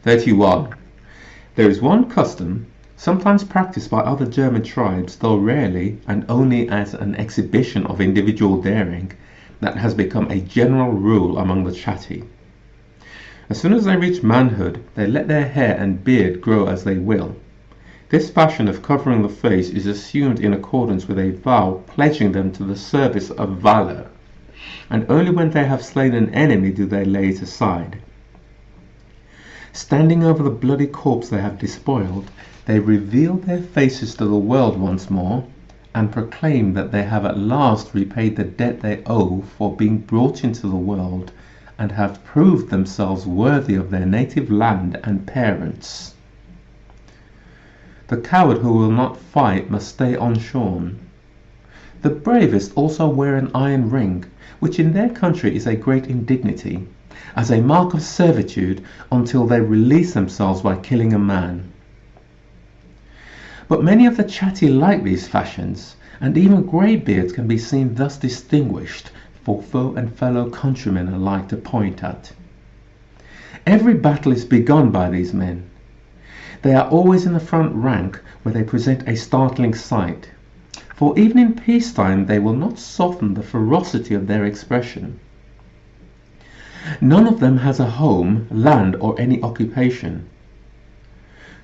31. There is one custom, sometimes practiced by other German tribes, though rarely and only as an exhibition of individual daring, that has become a general rule among the chatty. As soon as they reach manhood, they let their hair and beard grow as they will. This fashion of covering the face is assumed in accordance with a vow pledging them to the service of valor, and only when they have slain an enemy do they lay it aside. Standing over the bloody corpse they have despoiled, they reveal their faces to the world once more, and proclaim that they have at last repaid the debt they owe for being brought into the world, and have proved themselves worthy of their native land and parents. The coward who will not fight must stay unshorn. The bravest also wear an iron ring, which in their country is a great indignity, as a mark of servitude until they release themselves by killing a man. But many of the chatty like these fashions, and even greybeards can be seen thus distinguished, for foe and fellow countrymen alike to point at. Every battle is begun by these men. They are always in the front rank, where they present a startling sight, for even in peacetime they will not soften the ferocity of their expression. None of them has a home, land, or any occupation.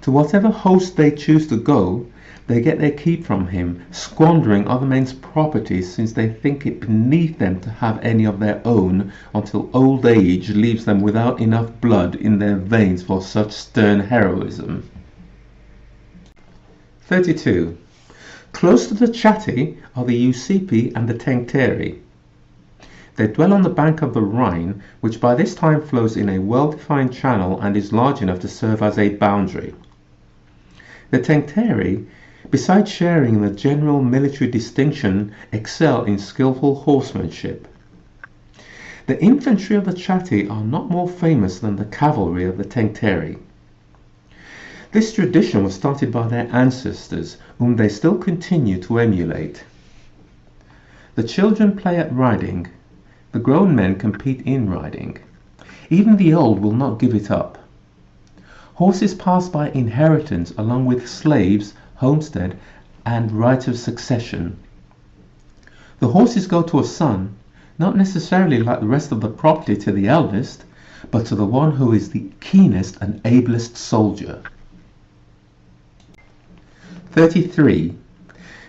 To whatever host they choose to go, they get their keep from him, squandering other men's property, since they think it beneath them to have any of their own, until old age leaves them without enough blood in their veins for such stern heroism. 32. Close to the chatty are the Usipi and the Tencteri. They dwell on the bank of the Rhine, which by this time flows in a well-defined channel and is large enough to serve as a boundary. The Tencteri, besides sharing in the general military distinction, excel in skillful horsemanship. The infantry of the chatty are not more famous than the cavalry of the Tencteri. This tradition was started by their ancestors, whom they still continue to emulate. The children play at riding. The grown men compete in riding. Even the old will not give it up. Horses pass by inheritance along with slaves, homestead, and right of succession. The horses go to a son, not necessarily like the rest of the property to the eldest, but to the one who is the keenest and ablest soldier. 33.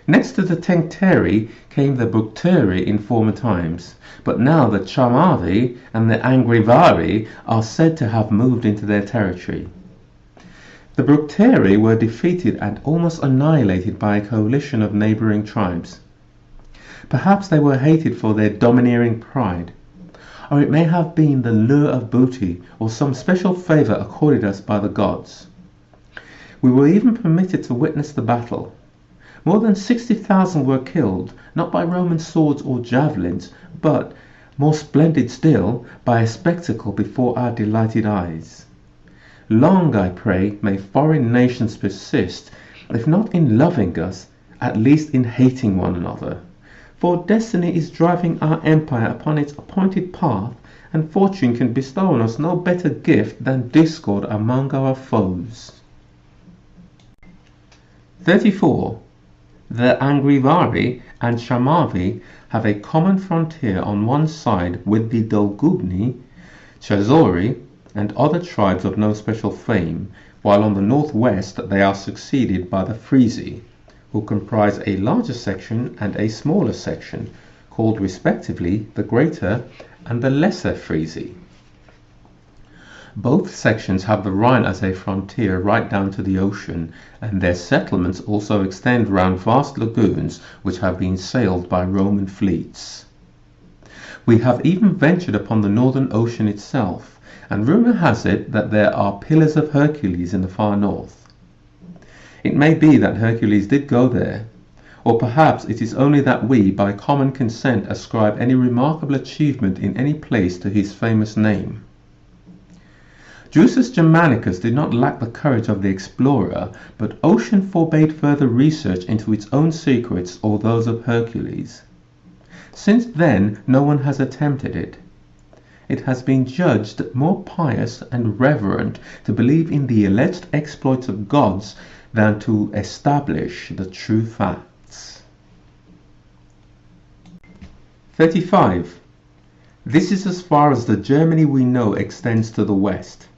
Next to the Tencteri came the Bructeri in former times, but now the Chamavi and the Angrivari are said to have moved into their territory. The Bructeri were defeated and almost annihilated by a coalition of neighbouring tribes. Perhaps they were hated for their domineering pride, or it may have been the lure of booty or some special favour accorded us by the gods. We were even permitted to witness the battle. More than 60,000 were killed, not by Roman swords or javelins, but, more splendid still, by a spectacle before our delighted eyes. Long, I pray, may foreign nations persist, if not in loving us, at least in hating one another. For destiny is driving our empire upon its appointed path, and fortune can bestow on us no better gift than discord among our foes. 34. The Angrivari and Chamavi have a common frontier on one side with the Dolgubni, Chazori, and other tribes of no special fame, while on the northwest they are succeeded by the Frisi, who comprise a larger section and a smaller section, called respectively the Greater and the Lesser Frisi. Both sections have the Rhine as a frontier right down to the ocean, and their settlements also extend round vast lagoons which have been sailed by Roman fleets. We have even ventured upon the northern ocean itself, and rumour has it that there are pillars of Hercules in the far north. It may be that Hercules did go there, or perhaps it is only that we by common consent ascribe any remarkable achievement in any place to his famous name. Drusus Germanicus did not lack the courage of the explorer, but ocean forbade further research into its own secrets or those of Hercules. Since then no one has attempted it. it has been judged more pious and reverent to believe in the alleged exploits of gods than to establish the true facts. 35. This is as far as the Germany we know extends to the west.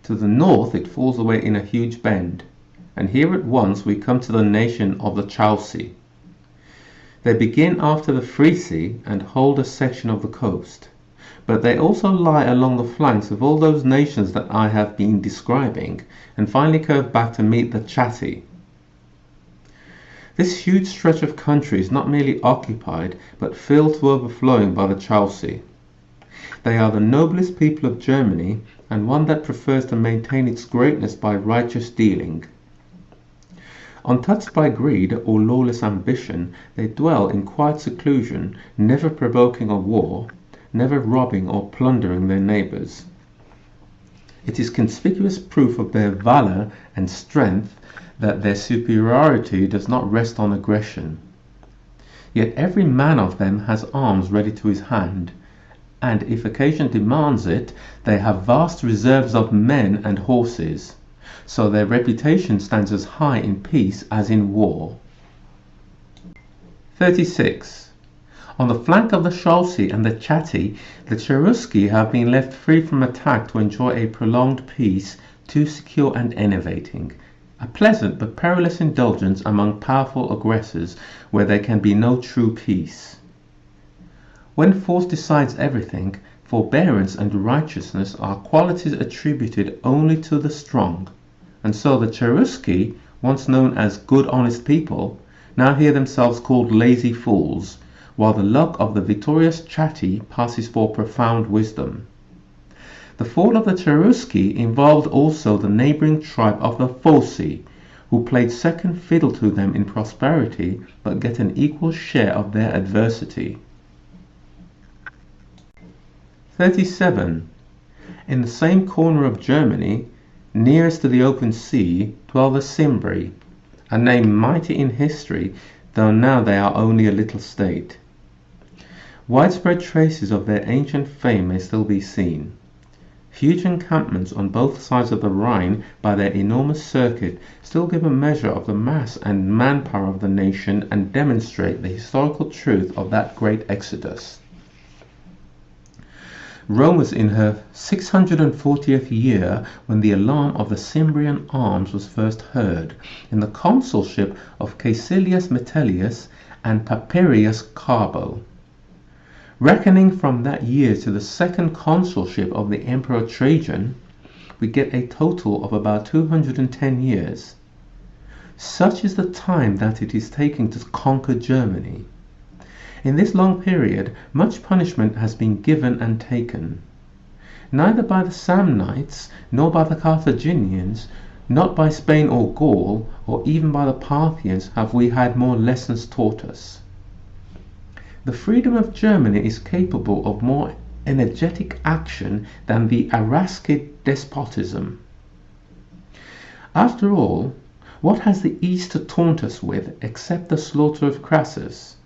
To the north it falls away in a huge bend, and here at once we come to the nation of the Chauci. They begin after the Frisi and hold a section of the coast, but they also lie along the flanks of all those nations that I have been describing, and finally curve back to meet the Chatti. This huge stretch of country is not merely occupied, but filled to overflowing by the Chauci. They are the noblest people of Germany, and one that prefers to maintain its greatness by righteous dealing. Untouched by greed or lawless ambition, they dwell in quiet seclusion, never provoking a war, never robbing or plundering their neighbours. It is conspicuous proof of their valour and strength that their superiority does not rest on aggression. Yet every man of them has arms ready to his hand, and if occasion demands it, they have vast reserves of men and horses, so their reputation stands as high in peace as in war. 36. On the flank of the Chauci and the Chatti, the Cherusci have been left free from attack to enjoy a prolonged peace, too secure and enervating, a pleasant but perilous indulgence among powerful aggressors where there can be no true peace. When force decides everything, forbearance and righteousness are qualities attributed only to the strong, and so the Cherusci, once known as good honest people, now hear themselves called lazy fools, while the luck of the victorious Chatti passes for profound wisdom. The fall of the Cherusci involved also the neighbouring tribe of the Foci, who played second fiddle to them in prosperity, but get an equal share of their adversity. 37. In the same corner of Germany, nearest to the open sea, dwell the Cimbri, a name mighty in history, though now they are only a little state. Widespread traces of their ancient fame may still be seen. Huge encampments on both sides of the Rhine by their enormous circuit still give a measure of the mass and manpower of the nation and demonstrate the historical truth of that great exodus. Rome was in her 640th year when the alarm of the Cimbrian arms was first heard, in the consulship of Caecilius Metellus and Papirius Carbo. Reckoning from that year to the second consulship of the Emperor Trajan, we get a total of about 210 years. Such is the time that it is taking to conquer Germany. In this long period, much punishment has been given and taken. Neither by the Samnites, nor by the Carthaginians, not by Spain or Gaul, or even by the Parthians have we had more lessons taught us. The freedom of Germany is capable of more energetic action than the Arascid despotism. After all, what has the East to taunt us with except the slaughter of Crassus?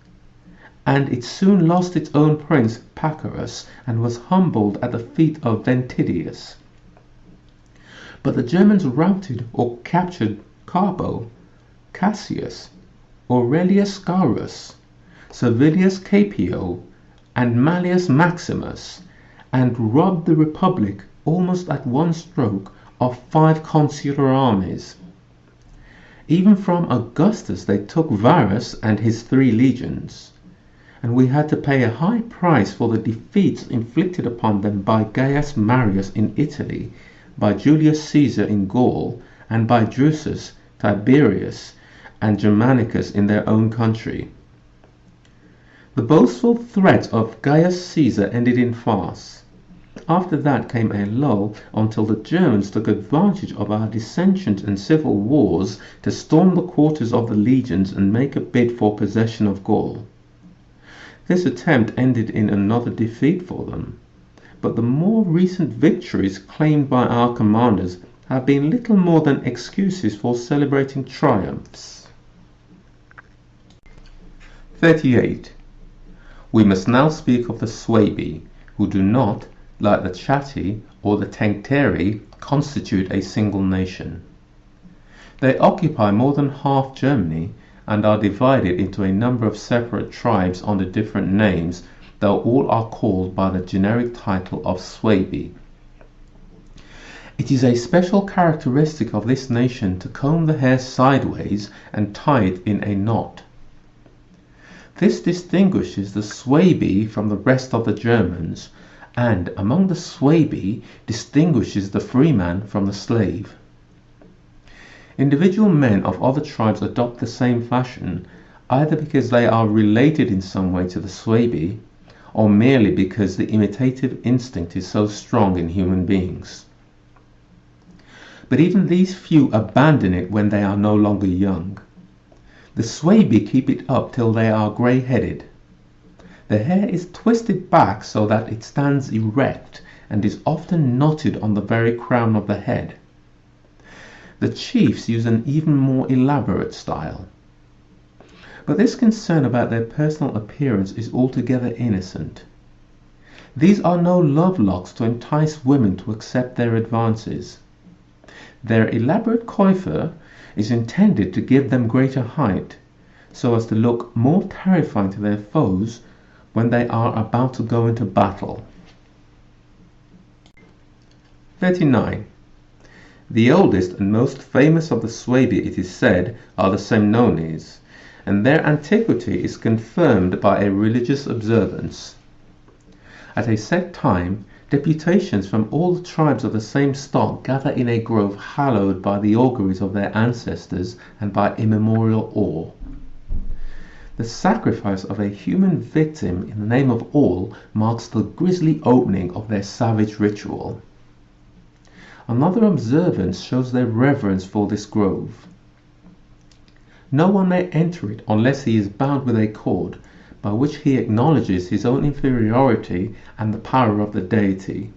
And it soon lost its own prince Pacorus and was humbled at the feet of Ventidius. But the Germans routed or captured Carbo, Cassius, Aurelius Scaurus, Servilius Caepio, and Malleus Maximus, and robbed the Republic almost at one stroke of 5 consular armies. Even from Augustus they took Varus and his 3 legions, and we had to pay a high price for the defeats inflicted upon them by Gaius Marius in Italy, by Julius Caesar in Gaul, and by Drusus, Tiberius, and Germanicus in their own country. The boastful threats of Gaius Caesar ended in farce. After that came a lull until the Germans took advantage of our dissensions and civil wars to storm the quarters of the legions and make a bid for possession of Gaul. This attempt ended in another defeat for them, but the more recent victories claimed by our commanders have been little more than excuses for celebrating triumphs. 38. We must now speak of the Suebi, who do not, like the Chatti or the Tencteri, constitute a single nation. They occupy more than half Germany and are divided into a number of separate tribes under different names, though all are called by the generic title of Suebi. It is a special characteristic of this nation to comb the hair sideways and tie it in a knot. This distinguishes the Suebi from the rest of the Germans, and among the Suebi distinguishes the freeman from the slave. Individual men of other tribes adopt the same fashion, either because they are related in some way to the Suebi, or merely because the imitative instinct is so strong in human beings. But even these few abandon it when they are no longer young. The Suebi keep it up till they are grey-headed. The hair is twisted back so that it stands erect and is often knotted on the very crown of the head. The chiefs use an even more elaborate style. But this concern about their personal appearance is altogether innocent. These are no love locks to entice women to accept their advances. Their elaborate coiffure is intended to give them greater height, so as to look more terrifying to their foes when they are about to go into battle. 39. The oldest and most famous of the Suebi, it is said, are the Semnones, and their antiquity is confirmed by a religious observance. At a set time, deputations from all the tribes of the same stock gather in a grove hallowed by the auguries of their ancestors and by immemorial awe. The sacrifice of a human victim in the name of all marks the grisly opening of their savage ritual. Another observance shows their reverence for this grove. No one may enter it unless he is bound with a cord, by which he acknowledges his own inferiority and the power of the deity.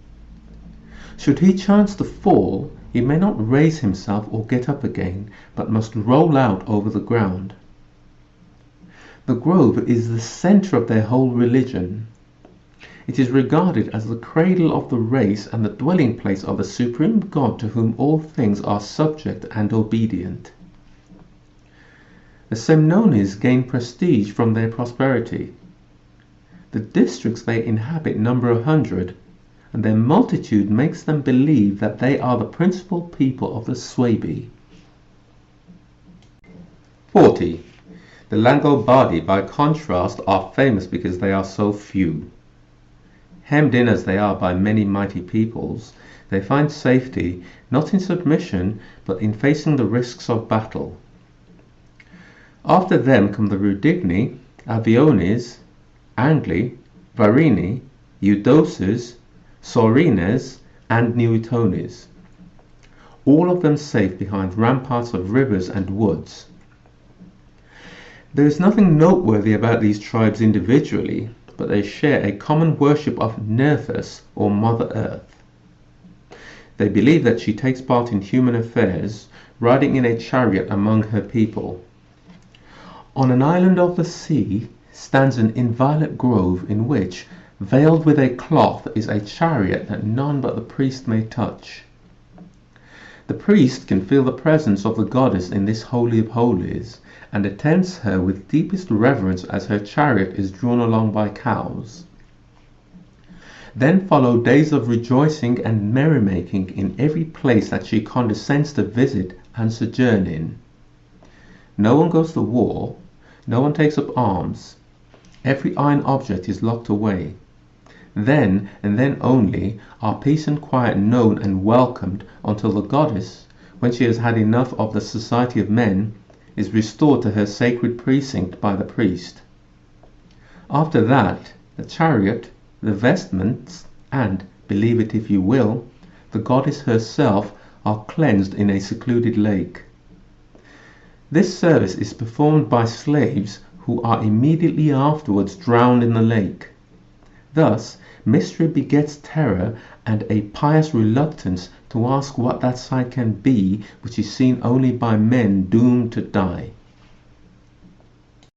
Should he chance to fall, he may not raise himself or get up again, but must roll out over the ground. The grove is the center of their whole religion. It is regarded as the cradle of the race and the dwelling place of the supreme God to whom all things are subject and obedient. The Semnones gain prestige from their prosperity. The districts they inhabit number 100, and their multitude makes them believe that they are the principal people of the Suebi. 40. The Langobardi, by contrast, are famous because they are so few. Hemmed in as they are by many mighty peoples, they find safety not in submission, but in facing the risks of battle. After them come the Rudigni, Aviones, Angli, Varini, Eudoses, Sorines, and Newtones, all of them safe behind ramparts of rivers and woods. There is nothing noteworthy about these tribes individually, but they share a common worship of Nerthus, or Mother Earth. They believe that she takes part in human affairs, riding in a chariot among her people. On an island of the sea stands an inviolate grove in which, veiled with a cloth, is a chariot that none but the priest may touch. The priest can feel the presence of the goddess in this holy of holies, and attends her with deepest reverence as her chariot is drawn along by cows. Then follow days of rejoicing and merrymaking in every place that she condescends to visit and sojourn in. No one goes to war, no one takes up arms, every iron object is locked away. Then, and then only, are peace and quiet known and welcomed until the goddess, when she has had enough of the society of men, is restored to her sacred precinct by the priest. After that, the chariot, the vestments, and, believe it if you will, the goddess herself are cleansed in a secluded lake. This service is performed by slaves who are immediately afterwards drowned in the lake. Thus, mystery begets terror and a pious reluctance to ask what that sight can be which is seen only by men doomed to die.